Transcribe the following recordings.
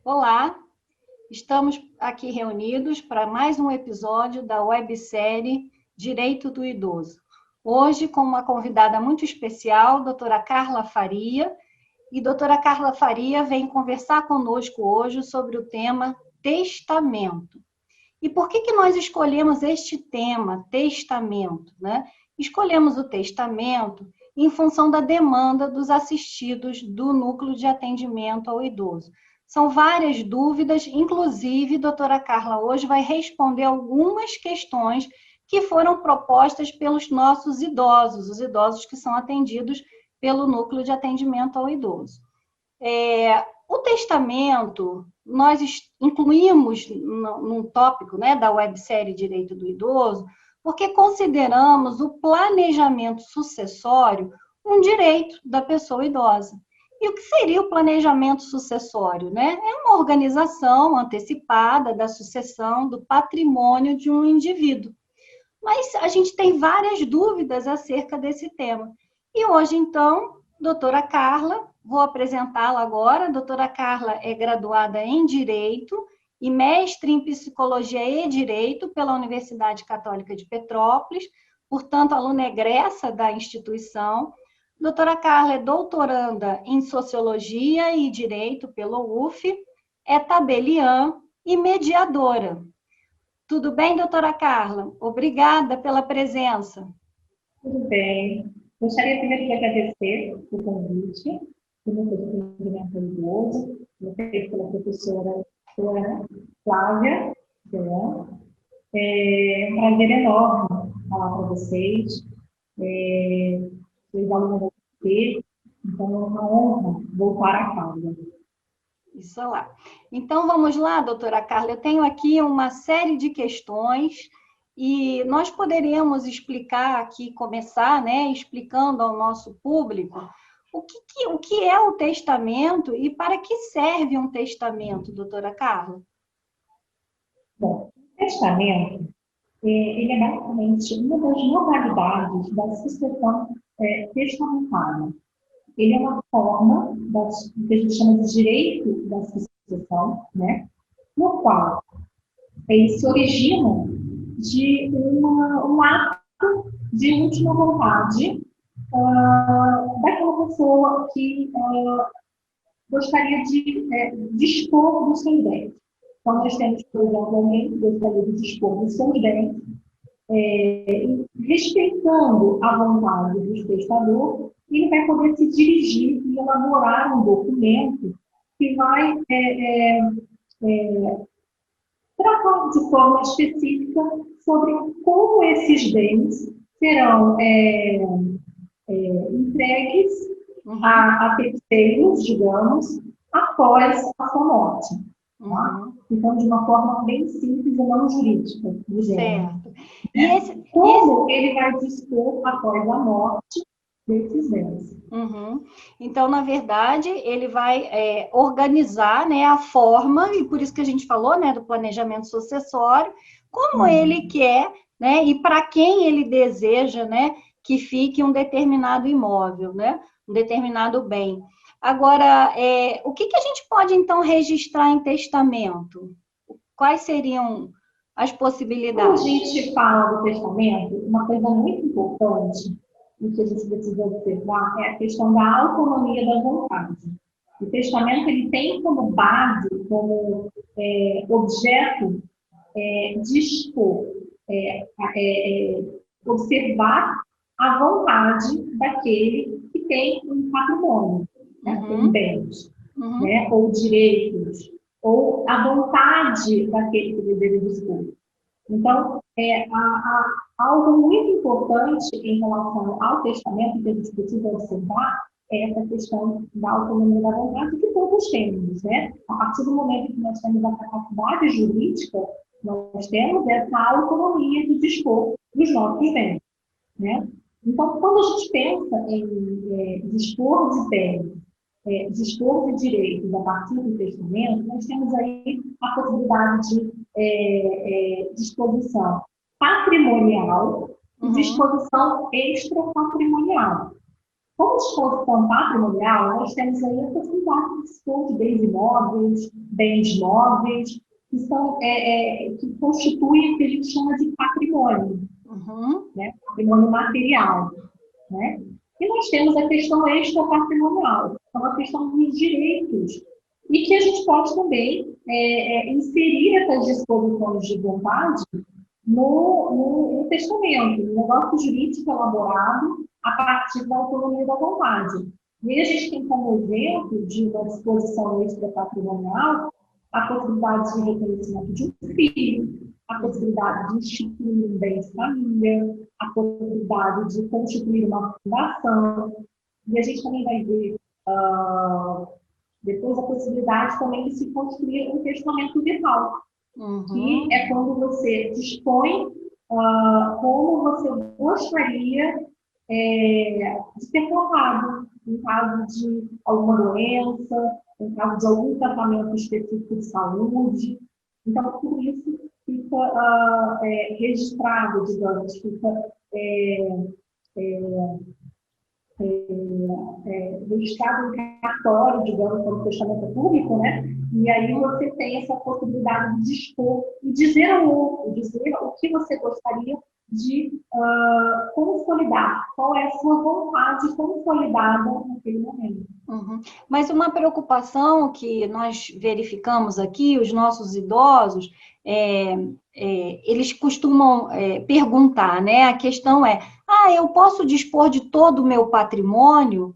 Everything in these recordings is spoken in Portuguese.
Olá, estamos aqui reunidos para mais um episódio da websérie Direito do Idoso. Hoje com uma convidada muito especial, doutora Carla Faria, e doutora Carla Faria vem conversar conosco hoje sobre o tema testamento. E por que nós escolhemos este tema, testamento, né? Escolhemos o testamento em função da demanda dos assistidos do Núcleo de Atendimento ao Idoso. São várias dúvidas, inclusive, a doutora Carla hoje vai responder algumas questões que foram propostas pelos nossos idosos, os idosos que são atendidos pelo Núcleo de Atendimento ao Idoso. O testamento, nós incluímos num tópico, né, da websérie Direito do Idoso, porque consideramos o planejamento sucessório um direito da pessoa idosa. E o que seria o planejamento sucessório, né? É uma organização antecipada da sucessão do patrimônio de um indivíduo. Mas a gente tem várias dúvidas acerca desse tema. E hoje, então, doutora Carla, vou apresentá-la agora. A doutora Carla é graduada em Direito e mestre em Psicologia e Direito pela Universidade Católica de Petrópolis, portanto, aluna egressa da instituição. Doutora Carla é doutoranda em Sociologia e Direito pelo UF, é tabeliã e mediadora. Tudo bem, doutora Carla? Obrigada pela presença. Tudo bem. Gostaria primeiro de agradecer o convite do Núcleo de Atendimento ao Idoso, feito pela professora Flávia. É um prazer enorme falar para vocês. Sou aluna da UFP, então é uma honra voltar à casa. Isso lá. Então, vamos lá, doutora Carla. Eu tenho aqui uma série de questões e nós poderíamos explicar aqui, começar, né, explicando ao nosso público o que é o testamento e para que serve um testamento, doutora Carla? Bom, o testamento, ele é basicamente uma das modalidades da sucessão testamentária. Ele é uma forma que a gente chama de direito da sucessão, né? No qual ele se origina de um ato de última vontade daquela pessoa que gostaria de dispor dos seus bens. Então, nós temos, por exemplo, alguém que gostaria de dispor dos seus bens, respeitando a vontade do testador, ele vai poder se dirigir e elaborar um documento que vai tratar de forma específica sobre como esses bens serão entregues a terceiros, digamos, após a sua morte. Tá? Então, de uma forma bem simples e não jurídica, dizendo. Certo. Como ele vai dispor após a morte desses bens. Então, na verdade, ele vai organizar, né, a forma, e por isso que a gente falou, né, do planejamento sucessório, como ele quer, né, e para quem ele deseja, né, que fique um determinado imóvel, né, um determinado bem. Agora, o que a gente pode, então, registrar em testamento? Quais seriam as possibilidades? Quando a gente fala do testamento, uma coisa muito importante e que a gente precisa observar é a questão da autonomia da vontade. O testamento ele tem como base, como objeto, dispor, observar a vontade daquele que tem um patrimônio, tem bens, né, ou direitos, ou a vontade daquele que deseja dispor. Então, algo muito importante em relação ao testamento que a gente precisa observar é essa questão da autonomia da vontade que todos temos, né? A partir do momento que nós temos a capacidade jurídica, nós temos essa autonomia de dispor dos nossos bens, né? Então, quando a gente pensa em dispor de bens, dispor de direitos a partir do testamento, nós temos aí a possibilidade de disposição patrimonial e disposição extrapatrimonial. Como disposição patrimonial, nós temos aí a possibilidade de dispor de bens imóveis, bens móveis, que, que constituem o que a gente chama de patrimônio, né? Patrimônio material. Né? E nós temos a questão extra-patrimonial, então a questão dos direitos, e que a gente pode também inserir essas disposições de vontade no testamento, no negócio jurídico elaborado a partir da autonomia da vontade. E aí a gente tem como exemplo de uma disposição extra-patrimonial a possibilidade de reconhecimento de um filho, a possibilidade de instituir um bem de família, a possibilidade de constituir uma fundação. E a gente também vai ver depois a possibilidade também de se construir um testamento vital, que é quando você dispõe como você gostaria de ser tratado em caso de alguma doença, em caso de algum tratamento específico de saúde. Então, tudo isso fica registrado, digamos, fica registrado em cartório, digamos, como testamento público, né? E aí você tem essa possibilidade de dispor e dizer ao outro, dizer o que você gostaria de consolidar, qual é a sua vontade consolidada naquele momento. Mas uma preocupação que nós verificamos aqui, os nossos idosos, eles costumam perguntar, né? A questão é, eu posso dispor de todo o meu patrimônio?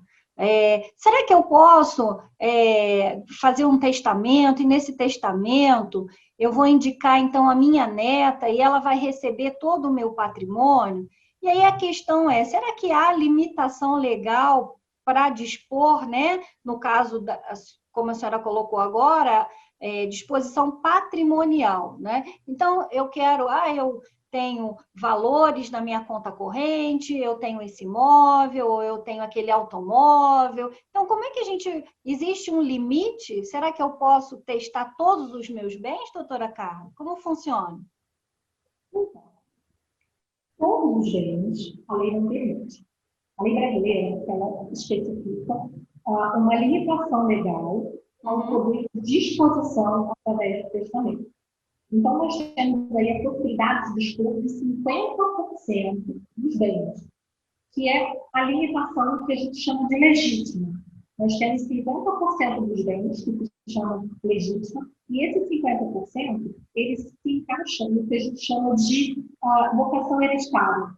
Será que eu posso fazer um testamento? E nesse testamento eu vou indicar, então, a minha neta e ela vai receber todo o meu patrimônio? E aí a questão é, será que há limitação legal para dispor, né? No caso, como a senhora colocou agora, disposição patrimonial, né? Então, eu quero, eu tenho valores na minha conta corrente, eu tenho esse imóvel, ou eu tenho aquele automóvel. Então, como é que existe um limite? Será que eu posso testar todos os meus bens, doutora Carla? Como funciona? Todos os bens, a lei não permite. A lei brasileira, ela especifica uma limitação legal ao poder de disposição através do testamento. Então, nós temos aí a possibilidade de dispor de 50% dos bens, que é a limitação que a gente chama de legítima. Nós temos 50% dos bens que se chamam legítima, e esses 50%, eles se encaixam no que a gente chama de vocação hereditária,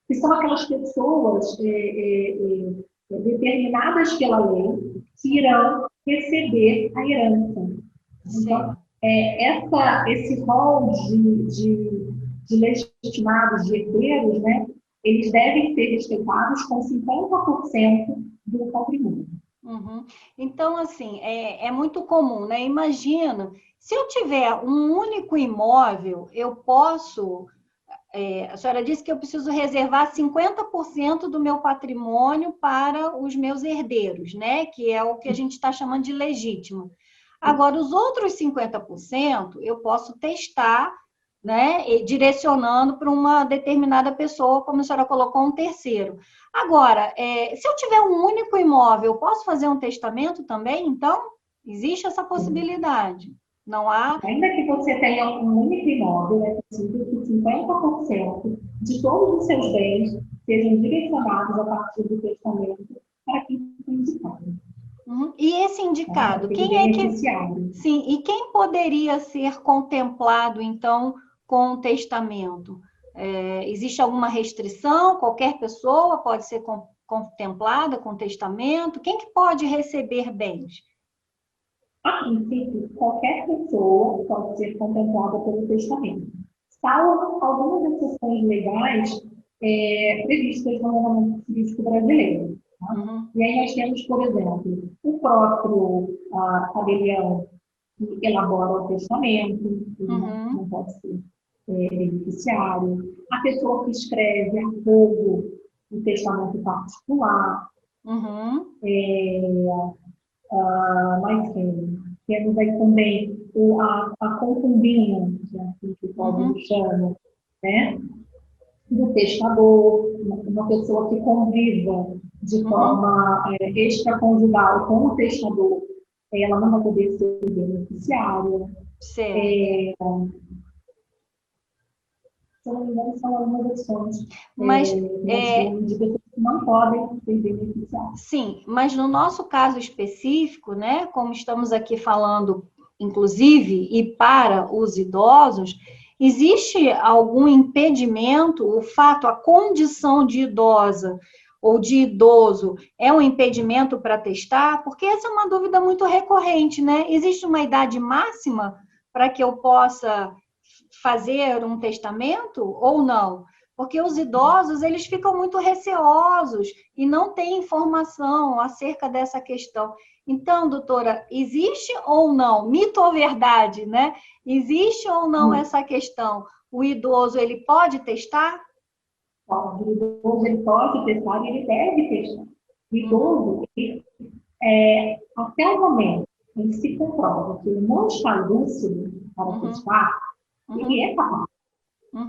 que são aquelas pessoas determinadas pela lei que irão receber a herança. Então, esse rol de legitimados, de herdeiros, né, eles devem ser respeitados com 50% do patrimônio. Então, assim, é muito comum, né? Imagina, se eu tiver um único imóvel, eu posso... a senhora disse que eu preciso reservar 50% do meu patrimônio para os meus herdeiros, né? Que é o que a gente está chamando de legítimo. Agora, os outros 50% eu posso testar, né, direcionando para uma determinada pessoa, como a senhora colocou, um terceiro. Agora, se eu tiver um único imóvel, eu posso fazer um testamento também? Então, existe essa possibilidade. Não há... Ainda que você tenha um único imóvel, é possível que 50% de todos os seus bens sejam direcionados a partir do testamento para quem foi indicado. E esse indicado, quem é que... Sim, e quem poderia ser contemplado, então, com o testamento? Existe alguma restrição? Qualquer pessoa pode ser contemplada com o testamento? Quem que pode receber bens? A princípio, qualquer pessoa pode ser contemplada pelo testamento, salvo algumas exceções legais previstas no ordenamento jurídico brasileiro. Tá? E aí nós temos, por exemplo, o próprio tabelião que elabora o testamento, que não pode ser beneficiário, a pessoa que escreve a fogo o testamento particular, mas temos aí também a concubina, que é assim que o povo chama, né? do testador, uma pessoa que conviva de forma extraconjugal com o testador, ela não vai poder ser beneficiária. Certo. Se eu não me engano, são algumas opções Mas, de pessoas que não podem ser beneficiadas. Sim, mas no nosso caso específico, né, como estamos aqui falando, inclusive, e para os idosos, existe algum impedimento, o fato, a condição de idosa ou de idoso é um impedimento para testar? Porque essa é uma dúvida muito recorrente, né? Existe uma idade máxima para que eu possa fazer um testamento ou não? Porque os idosos, eles ficam muito receosos e não têm informação acerca dessa questão. Então, doutora, existe ou não, mito ou verdade, né? Existe ou não essa questão? O idoso, ele pode testar? O idoso, ele pode testar e ele deve testar. O idoso, até o momento em que se comprova que ele não está lúcido para testar, ele é capaz.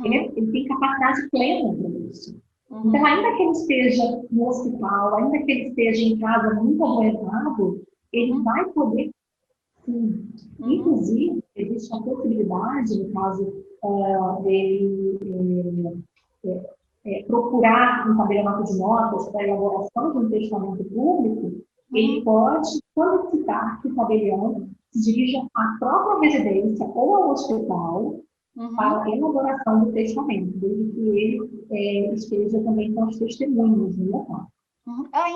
Ele tem capacidade plena para isso. Então, ainda que ele esteja no hospital, ainda que ele esteja em casa muito adoentado, ele vai poder, sim. Inclusive, existe a possibilidade, no caso dele procurar um tabelionato de notas para a elaboração de um testamento público, ele pode solicitar que o tabelião se dirija à própria residência ou ao hospital para a elaboração do testamento, desde que ele esteja também com as testemunhas no local.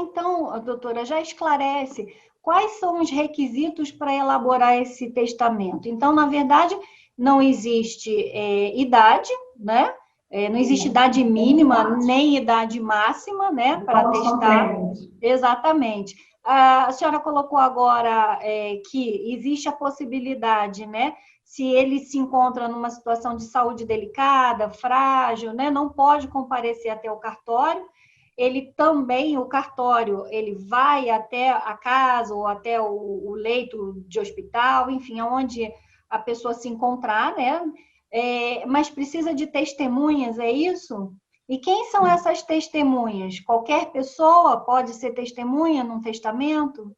Então, doutora, já esclarece quais são os requisitos para elaborar esse testamento. Então, na verdade, não existe idade, né? Não existe idade mínima, nem idade máxima, né, para testar. Exatamente. A senhora colocou agora que existe a possibilidade, né, se ele se encontra numa situação de saúde delicada, frágil, né, não pode comparecer até o cartório. Ele também, o cartório, ele vai até a casa ou até o leito de hospital, enfim, aonde a pessoa se encontrar, né? Mas precisa de testemunhas, é isso? E quem são essas testemunhas? Qualquer pessoa pode ser testemunha num testamento?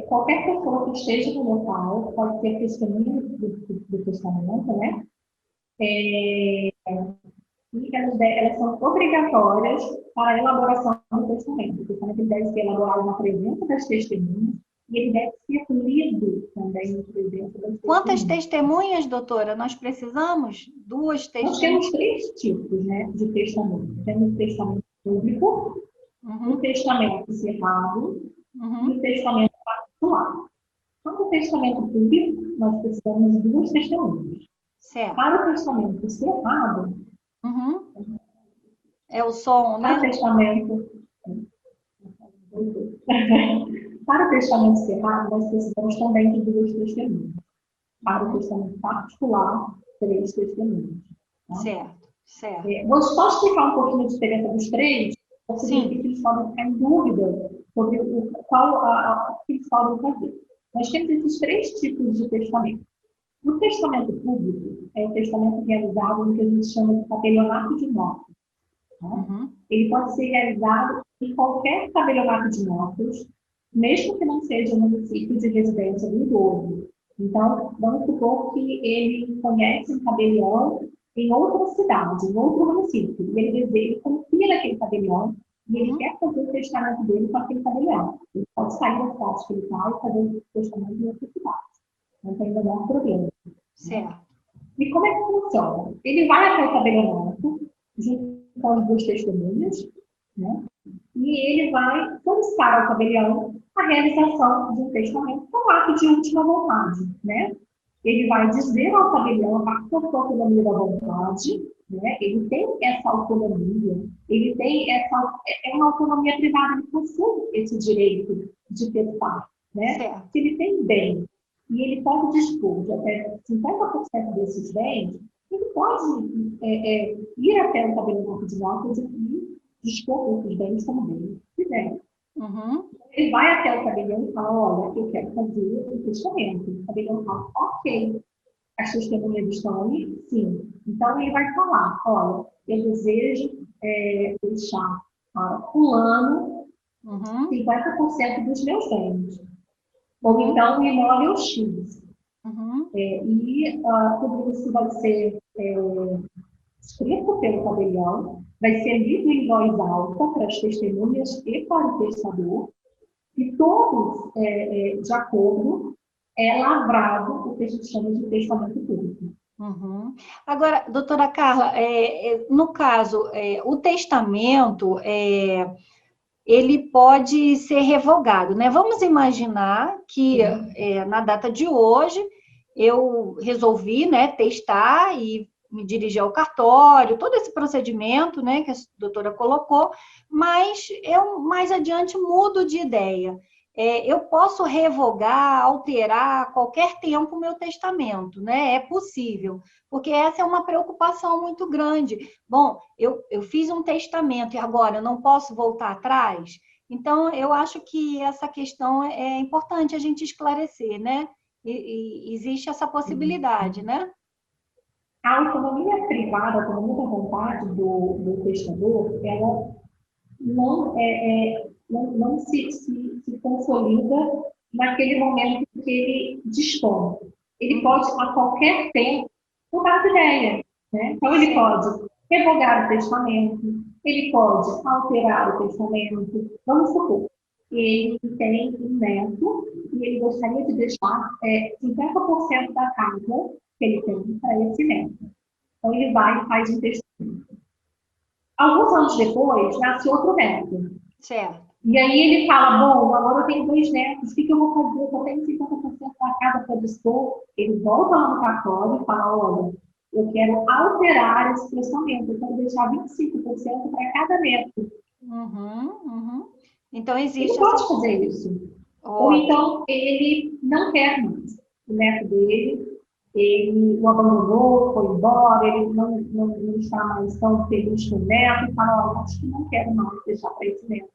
Qualquer pessoa que esteja no local pode ser testemunha do testamento, né? E elas são obrigatórias para a elaboração do testamento. O testamento deve ser elaborado na presença das testemunhas e ele deve ser lido também na presença das testemunhas. Quantas testemunhas, doutora, nós precisamos? 2 testemunhas? Nós temos 3 tipos, né, de testamento. Temos o testamento público, o testamento cerrado e o testamento particular. Para o testamento público, nós precisamos de 2 testemunhas. Certo. Para o testamento cerrado, é o som, né? Para o testamento cerrado, nós precisamos também de 2 testemunhas. Para o testamento particular, 3 testemunhas. Tá? Certo. Vou só explicar um pouquinho a diferença dos 3, porque eles podem ficar em dúvida sobre o que eles podem fazer. Nós temos esses 3 tipos de testamento. O testamento público é o testamento realizado no que a gente chama de tabelionato de notas. Tá? Ele pode ser realizado em qualquer tabelionato de notas, mesmo que não seja o município de residência do idoso. Então, vamos supor que ele conhece um tabelião em outra cidade, em outro município, e ele confia naquele tabelião e ele quer fazer o testamento dele com aquele tabelião. Ele pode sair da cidade que ele está e fazer o testamento em outra cidade. Não tem nenhum problema. Certo. E como é que funciona? Ele vai até o tabelionato, junto com as 2 testemunhas, né? E ele vai solicitar ao tabelião a realização de um testamento com ato de última vontade, né? Ele vai dizer ao tabelião a sua autonomia da vontade, né? Ele tem essa autonomia, ele tem uma autonomia privada, ele possui esse direito de testar, né? Certo. Se ele tem bem e ele pode dispor de até 50% desses bens, ele pode ir até o tabelionato de notas e dispor desses bens como bem quiser. Ele vai até o tabelião e fala, olha, eu quero fazer o testamento. O tabelião fala, ok. as testemunhas estão aí? Sim. Então, ele vai falar, olha, eu desejo deixar fulano 50% dos meus bens. Ou então, o imóvel X. Tudo isso vai ser escrito pelo tabelião, vai ser lido em voz alta para as testemunhas e para o testador, e todos, de acordo, é lavrado o que a gente chama de testamento público. Agora, doutora Carla, no caso, o testamento, ele pode ser revogado, né? Vamos imaginar que, na data de hoje, eu resolvi, né, testar e me dirigir ao cartório, todo esse procedimento, né, que a doutora colocou, mas eu mais adiante mudo de ideia. Eu posso revogar, alterar a qualquer tempo o meu testamento, né? É possível, porque essa é uma preocupação muito grande. Bom, eu fiz um testamento e agora eu não posso voltar atrás? Então, eu acho que essa questão é importante a gente esclarecer, né? E existe essa possibilidade, né? A autonomia privada, a autonomia da vontade do testador, ela não se consolida naquele momento que ele dispõe. Ele pode, a qualquer tempo, mudar de ideia. Né? Então, ele pode revogar o testamento, ele pode alterar o testamento. Vamos supor, ele tem um neto e ele gostaria de deixar 50% da casa que ele tem para esse neto. Então, ele vai e faz um testamento. Alguns anos depois, nasce outro neto. Certo. E aí ele fala, bom, agora eu tenho 2 netos, o que eu vou fazer? Eu tenho 50% da casa para dispor. Ele volta lá no cartório e fala, olha, eu quero alterar esse testamento, eu quero deixar 25% para cada neto. Então, existe... Ele pode fazer isso. Ou então, ele não quer mais. O neto dele, ele o abandonou, foi embora, ele não está mais tão feliz com o neto, e fala, olha, acho que não quero mais deixar para esse neto.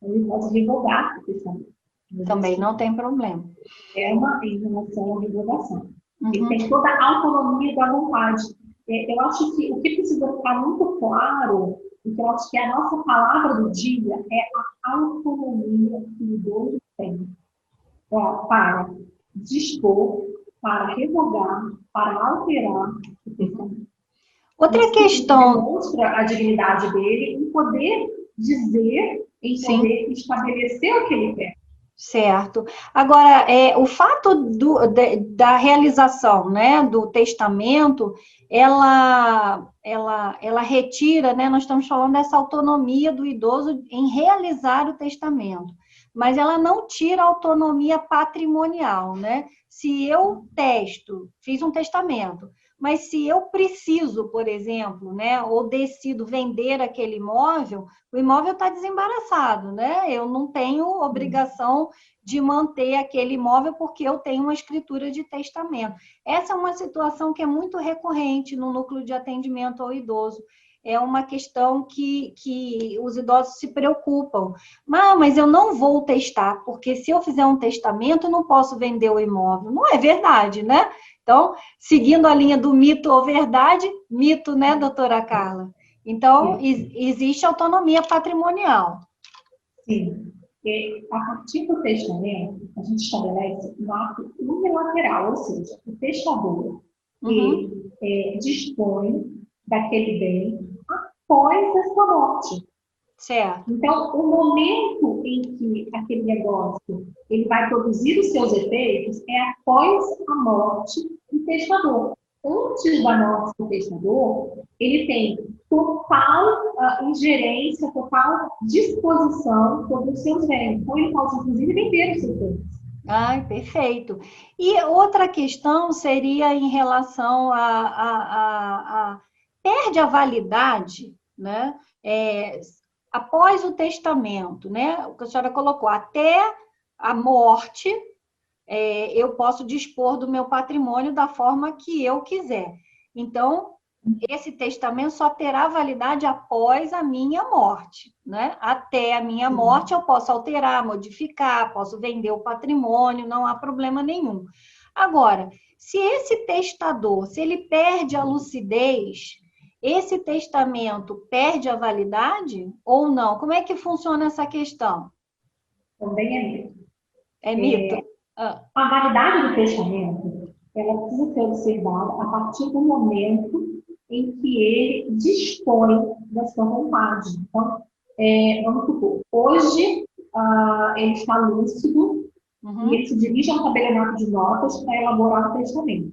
Ele pode revogar o testamento. Também não tem problema. É uma em relação à revogação. Ele tem toda a autonomia da vontade. Eu acho que o que precisa ficar muito claro, e que eu acho que a nossa palavra do dia é a autonomia que o idoso tem para dispor, para revogar, para alterar o testamento. Outra questão... Demonstra a dignidade dele em poder dizer, em poder estabelecer o que ele quer. Certo. Agora, o fato da realização, né, do testamento, ela retira, né, nós estamos falando dessa autonomia do idoso em realizar o testamento, mas ela não tira a autonomia patrimonial, né? Se eu fiz um testamento, mas se eu preciso, por exemplo, né, ou decido vender aquele imóvel, o imóvel está desembaraçado, né? Eu não tenho obrigação de manter aquele imóvel porque eu tenho uma escritura de testamento. Essa é uma situação que é muito recorrente no núcleo de atendimento ao idoso. É uma questão que os idosos se preocupam. Mas eu não vou testar, porque se eu fizer um testamento, eu não posso vender o imóvel. Não é verdade, né? Então, seguindo a linha do mito ou verdade, mito, né, doutora Carla? Então, existe autonomia patrimonial. Sim. A partir do testamento, a gente estabelece um ato unilateral, ou seja, o testador ele dispõe daquele bem após a sua morte. Certo. Então, o momento em que aquele negócio ele vai produzir os seus efeitos é após a morte do testador. Antes da morte do testador, ele tem total ingerência, total disposição sobre os seus bens. Então, ele pode, inclusive, vender os seus bens. Ai, perfeito. E outra questão seria em relação perde a validade, né? Após o testamento, né? O que a senhora colocou, até a morte, eu posso dispor do meu patrimônio da forma que eu quiser. Então, esse testamento só terá validade após a minha morte, né? Até a minha morte eu posso alterar, modificar, posso vender o patrimônio, não há problema nenhum. Agora, se esse testador, se ele perde a lucidez, esse testamento perde a validade ou não? Como é que funciona essa questão? Também é mito. É mito? Ah. A validade do testamento, ela precisa ser observada a partir do momento em que ele dispõe da sua vontade. Então, vamos supor, hoje ele está lúcido e ele se dirige ao tabelionato de notas para elaborar o testamento.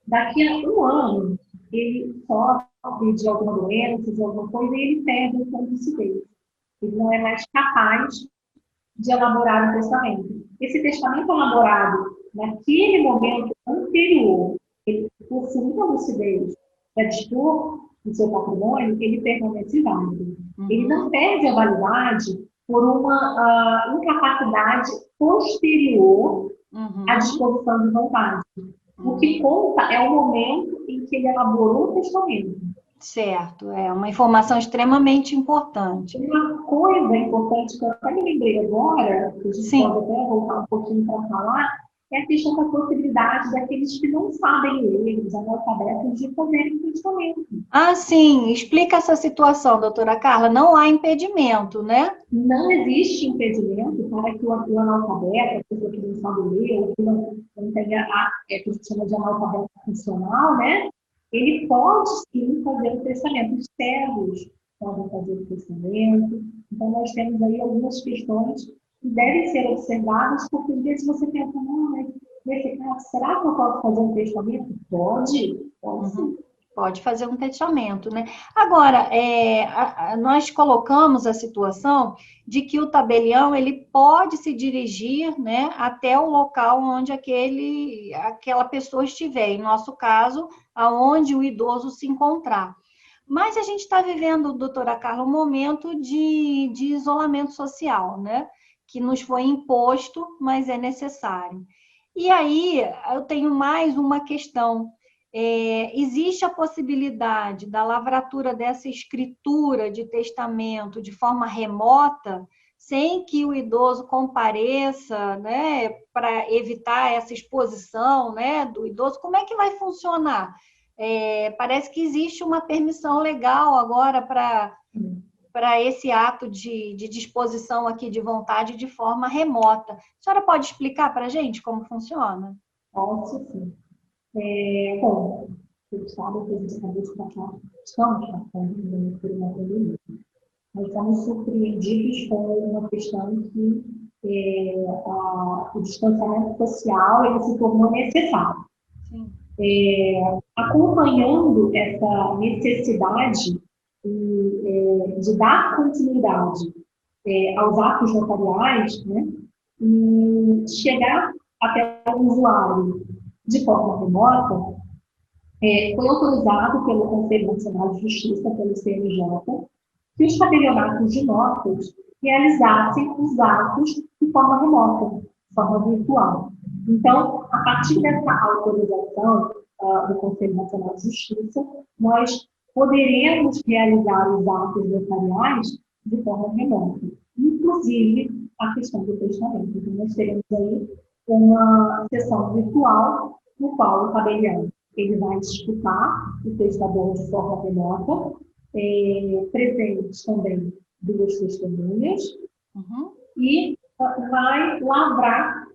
Daqui a um ano, ele sofre de alguma doença, de alguma coisa, e ele perde o ponto de lucidez. Ele não é mais capaz de elaborar um testamento. Esse testamento elaborado naquele momento anterior, ele possui muita lucidez para dispor do seu patrimônio, ele permanece válido. Ele não perde a validade por uma incapacidade posterior à disposição de vontade. O que conta é o momento em que ele elaborou o testamento. Certo, é uma informação extremamente importante. Uma coisa importante que eu até me lembrei agora, que a gente pode até voltar um pouquinho para falar, é a questão da possibilidade daqueles que não sabem ler, os analfabetos, de fazerem testamento. Ah, sim. Explica essa situação, doutora Carla. Não há impedimento, né? Não existe impedimento para que o analfabeto, a pessoa que não sabe ler, ou que não tem que a gente chama de analfabeto funcional, né? Ele pode sim fazer o testamento. Os cegos podem fazer o testamento. Então, nós temos aí algumas questões que devem ser observadas, porque às vezes você pensa, não, mas nesse caso, será que eu posso fazer um testamento? Pode sim. Pode fazer um testamento, né? Agora, nós colocamos a situação de que o tabelião ele pode se dirigir, né, até o local onde aquela pessoa estiver, em nosso caso, aonde o idoso se encontrar. Mas a gente está vivendo, doutora Carla, um momento de isolamento social, né? Que nos foi imposto, mas é necessário. E aí, eu tenho mais uma questão. Existe a possibilidade da lavratura dessa escritura de testamento de forma remota, sem que o idoso compareça, né, para evitar essa exposição, né, do idoso? Como é que vai funcionar? Parece que existe uma permissão legal agora para esse ato de disposição aqui de vontade de forma remota. A senhora pode explicar para a gente como funciona? Posso, sim. Bom, você sabe que a gente acabou de passar, estamos passando por uma pandemia. Nós estamos surpreendidos com uma questão que o distanciamento social ele se tornou necessário. Acompanhando essa necessidade de dar continuidade aos atos notariais, né, e chegar até o usuário de forma remota, foi autorizado pelo Conselho Nacional de Justiça, pelo CNJ, que os tabelionatos de notas realizassem os atos de forma remota, de forma virtual. Então, a partir dessa autorização do Conselho Nacional de Justiça, nós poderemos realizar os atos notariais de forma remota, inclusive a questão do testamento. Então, nós teremos aí uma sessão virtual no qual o tabelião ele vai escutar o testador de forma remota, presentes também duas testemunhas, e vai lavrar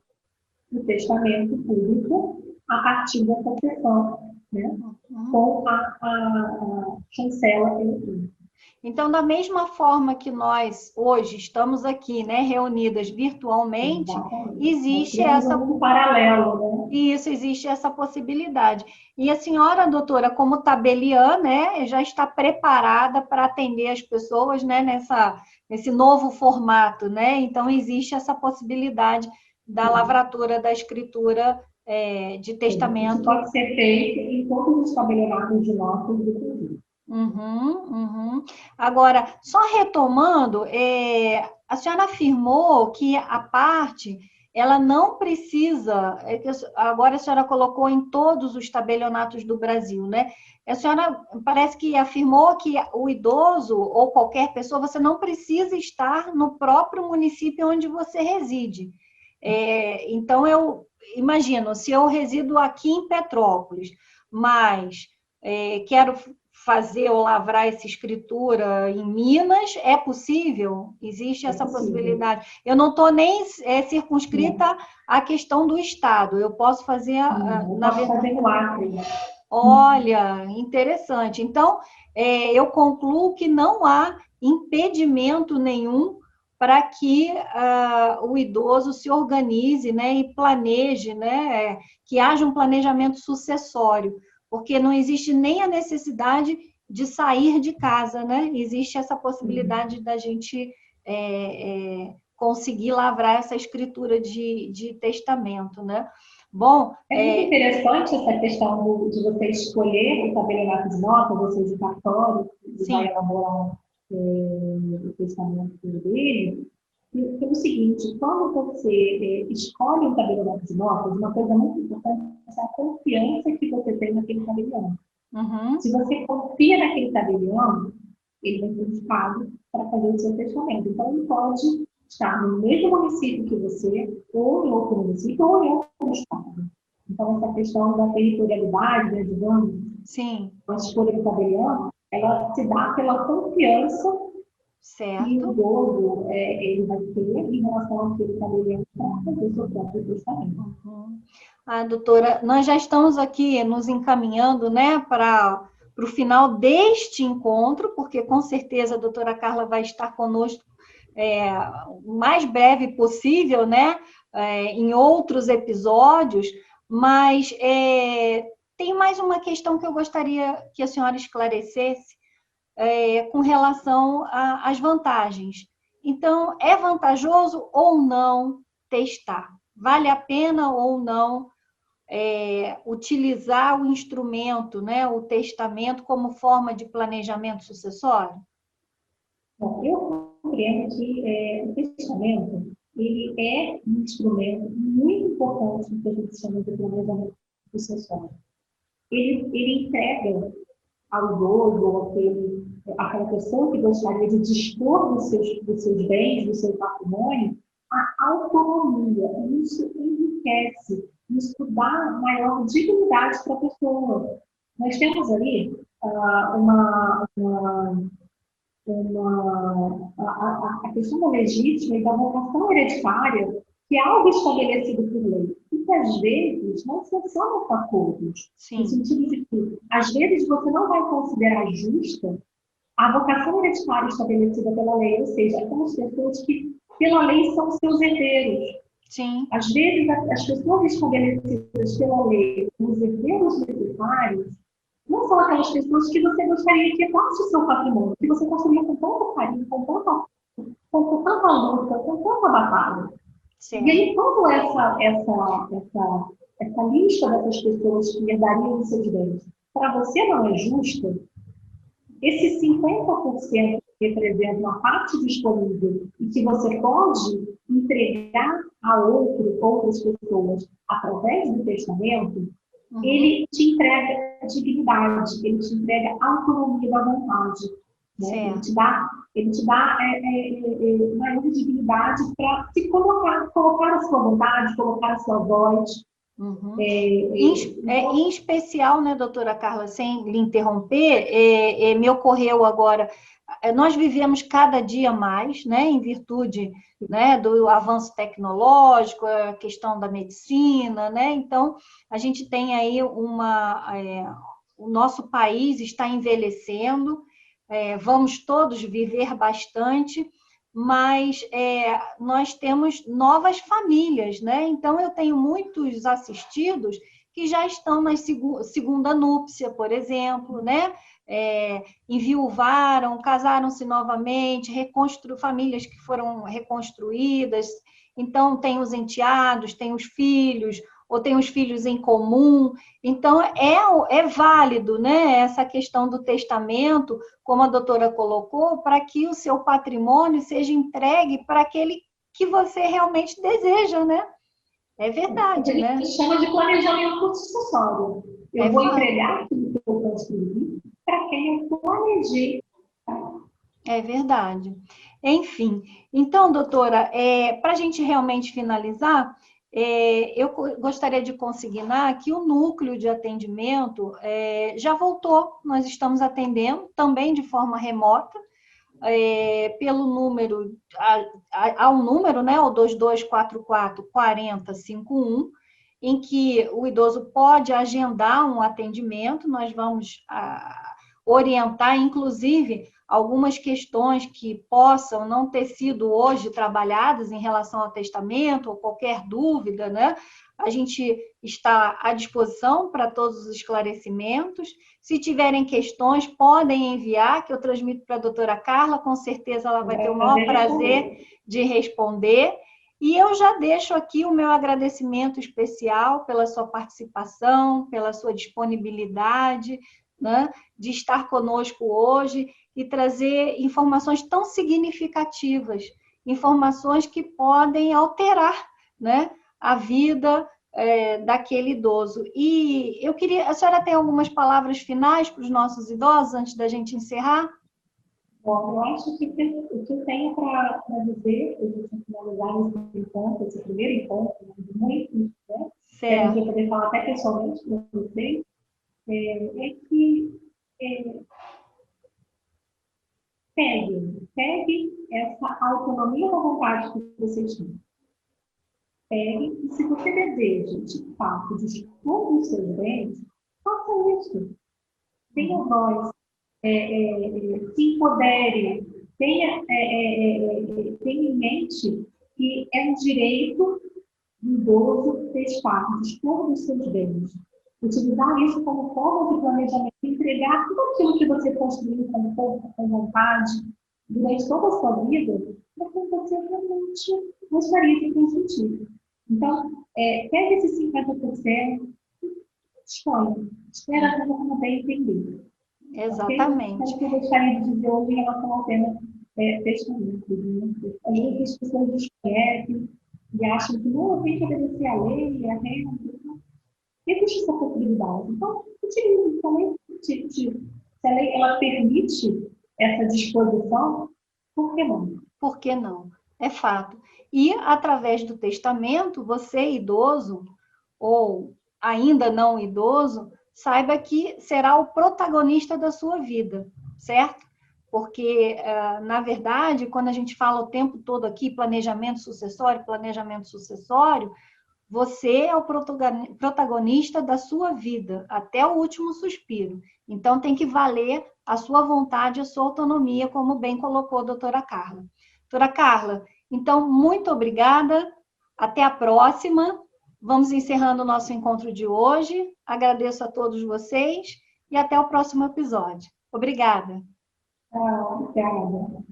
o testamento público a partir dessa sessão, né, com a chancela eletrônica. Então, da mesma forma que nós hoje estamos aqui, né, reunidas virtualmente, existe essa um paralelo, né? Isso, existe essa possibilidade. E a senhora, doutora, como tabeliã, né, já está preparada para atender as pessoas, né, nesse novo formato, né? Então, existe essa possibilidade da lavratura da escritura de testamento. Isso pode ser feito em todos os tabelionatos de notas do Brasil. Agora, só retomando, a senhora afirmou que a parte, ela não precisa, agora a senhora colocou em todos os tabelionatos do Brasil, né? A senhora parece que afirmou que o idoso ou qualquer pessoa, você não precisa estar no próprio município onde você reside. Então, eu imagino, se eu resido aqui em Petrópolis, mas quero fazer ou lavrar essa escritura em Minas, é possível? Existe essa possibilidade? Eu não estou nem circunscrita à questão do Estado, eu posso fazer... fazer no Acre. Olha, interessante. Então, eu concluo que não há impedimento nenhum para que o idoso se organize, né, e planeje, né, que haja um planejamento sucessório, porque não existe nem a necessidade de sair de casa, né? Existe essa possibilidade da gente conseguir lavrar essa escritura de testamento, né? Bom, muito interessante essa questão de você escolher o tabelionato de nota, você de cartório, que vai elaborar o testamento dele, pelo seguinte, quando você escolhe um tabelionato de notas, uma coisa muito importante é a confiança que você tem naquele tabelião. Uhum. Se você confia naquele tabelião, ele vai ser indicado para fazer o seu testamento. Então, ele pode estar no mesmo município que você, ou em outro município, ou em outro estado. Então, essa questão da territorialidade, né, digamos, a escolha do tabelião, ela se dá pela confiança que o idoso ele vai ter em relação àquele tabelião para fazer o seu próprio testamento. Uhum. Doutora, nós já estamos aqui nos encaminhando, né, para o final deste encontro, porque com certeza a doutora Carla vai estar conosco o mais breve possível, né, em outros episódios, mas tem mais uma questão que eu gostaria que a senhora esclarecesse com relação às vantagens. Então, é vantajoso ou não testar? Vale a pena ou não utilizar o instrumento, né, o testamento, como forma de planejamento sucessório? Bom, eu compreendo que o testamento ele é um instrumento muito importante no que a gente chama de planejamento sucessório. Ele entrega ao idoso, ou aquela pessoa que gostaria de dispor dos seus bens, do seu patrimônio, a autonomia. Isso enriquece, isso dá maior dignidade para a pessoa. Nós temos ali a questão da legítima e da vocação hereditária, que é algo estabelecido por lei, e que às vezes não funcionam para todos. No sentido de que, às vezes, você não vai considerar justa a vocação hereditária estabelecida pela lei, ou seja, aquelas pessoas que, pela lei, são seus herdeiros. Sim. Às vezes, as pessoas estabelecidas pela lei, os herdeiros necessários, não são aquelas pessoas que você gostaria que fosse o seu patrimônio, que você construía com tanto carinho, com tanta luta, com tanta batalha. Sim. E aí, quando essa lista dessas pessoas que herdariam os seus bens, para você não é justa, esse 50% que representa uma parte disponível e que você pode entregar a outras pessoas através do testamento, ele te entrega dignidade, ele te entrega autonomia da vontade. Né? Ele te dá maior dignidade para se colocar a sua vontade, colocar a sua voz. Uhum. Em especial, né, doutora Carla, sem lhe interromper, me ocorreu agora, nós vivemos cada dia mais, né, em virtude, né, do avanço tecnológico, a questão da medicina, né, então a gente tem aí o nosso país está envelhecendo, vamos todos viver bastante, mas nós temos novas famílias, né? Então, eu tenho muitos assistidos que já estão na segunda núpcia, por exemplo, né? Enviuvaram, casaram-se novamente, famílias que foram reconstruídas. Então, tem os enteados, tem os filhos, ou tem os filhos em comum. Então, é válido, né, essa questão do testamento, como a doutora colocou, para que o seu patrimônio seja entregue para aquele que você realmente deseja, né? É verdade, né? A gente chama de planejamento sucessório. Eu vou entregar aquilo que eu construí para quem eu planejei É verdade. Enfim, então, doutora, para a gente realmente finalizar, eu gostaria de consignar que o núcleo de atendimento já voltou, nós estamos atendendo também de forma remota, pelo número, há um número, né, o 2244 4051, em que o idoso pode agendar um atendimento, nós vamos orientar, inclusive, algumas questões que possam não ter sido hoje trabalhadas em relação ao testamento, ou qualquer dúvida, né? A gente está à disposição para todos os esclarecimentos. Se tiverem questões, podem enviar, que eu transmito para a doutora Carla, com certeza ela vai ter o maior prazer de responder. E eu já deixo aqui o meu agradecimento especial pela sua participação, pela sua disponibilidade, né, de estar conosco hoje e trazer informações tão significativas, informações que podem alterar, né, a vida daquele idoso. E eu queria, a senhora tem algumas palavras finais para os nossos idosos antes da gente encerrar? Bom, eu acho que o que eu tenho para dizer, para a gente finalizar esse encontro, esse primeiro encontro, muito, né? Que a gente vai poder falar até pessoalmente para vocês, é que pegue essa autonomia da vontade que vocês têm. Pegue, e se você deseja, de fato, dispor dos seus bens, faça isso. Tenha voz, se empodere, tenha em mente que é um direito do idoso ter espaço, dispor dos seus bens. Utilizar isso como forma de planejamento, entregar tudo aquilo que você construiu com força, com vontade, durante toda a sua vida, para que você realmente gostaria de transmitir. Então, pega esses 50%, escolhe, espera a coisa como bem entender. Exatamente. Okay? Então, o que eu gostaria de dizer hoje em relação ao tema testamento. Às vezes as pessoas desconhecem e acham que não, tem que obedecer a lei, a regra. Existe essa possibilidade. Então, utilize também. Se a lei ela permite essa disposição, por que não? Por que não? É fato. E, através do testamento, você, idoso, ou ainda não idoso, saiba que será o protagonista da sua vida, certo? Porque, na verdade, quando a gente fala o tempo todo aqui, planejamento sucessório, você é o protagonista da sua vida, até o último suspiro. Então, tem que valer a sua vontade, a sua autonomia, como bem colocou a doutora Carla. Doutora Carla, então, muito obrigada. Até a próxima. Vamos encerrando o nosso encontro de hoje. Agradeço a todos vocês e até o próximo episódio. Obrigada. Obrigada.